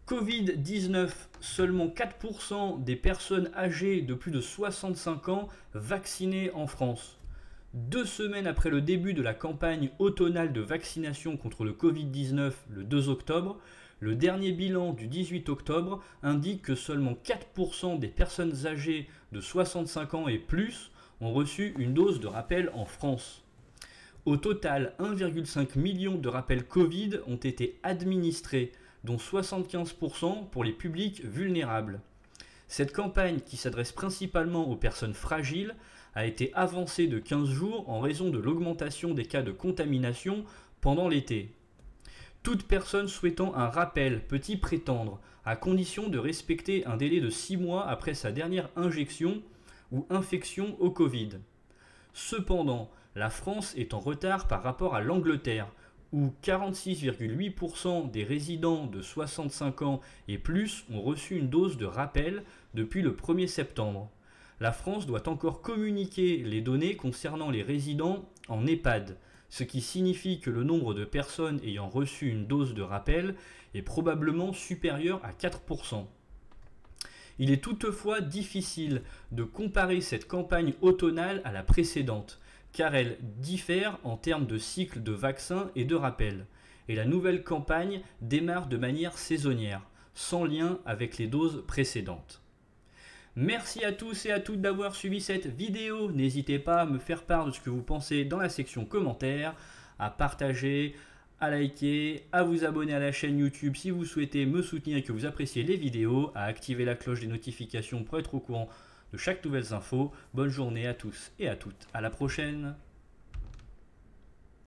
Covid-19, seulement 4% des personnes âgées de plus de 65 ans vaccinées en France. 2 semaines après le début de la campagne automnale de vaccination contre le Covid-19 le 2 octobre, le dernier bilan du 18 octobre indique que seulement 4% des personnes âgées de 65 ans et plus ont reçu une dose de rappel en France. Au total, 1,5 million de rappels Covid ont été administrés, dont 75% pour les publics vulnérables. Cette campagne, qui s'adresse principalement aux personnes fragiles, a été avancée de 15 jours en raison de l'augmentation des cas de contamination pendant l'été. Toute personne souhaitant un rappel peut y prétendre, à condition de respecter un délai de 6 mois après sa dernière injection ou infection au Covid. Cependant, la France est en retard par rapport à l'Angleterre, où 46,8% des résidents de 65 ans et plus ont reçu une dose de rappel depuis le 1er septembre. La France doit encore communiquer les données concernant les résidents en EHPAD, ce qui signifie que le nombre de personnes ayant reçu une dose de rappel est probablement supérieur à 4%. Il est toutefois difficile de comparer cette campagne automnale à la précédente, car elle diffère en termes de cycle de vaccins et de rappels. Et la nouvelle campagne démarre de manière saisonnière, sans lien avec les doses précédentes. Merci à tous et à toutes d'avoir suivi cette vidéo. N'hésitez pas à me faire part de ce que vous pensez dans la section commentaires, à partager, à liker, à vous abonner à la chaîne YouTube si vous souhaitez me soutenir et que vous appréciez les vidéos, à activer la cloche des notifications pour être au courant de chaque nouvelle info. Bonne journée à tous et à toutes. À la prochaine.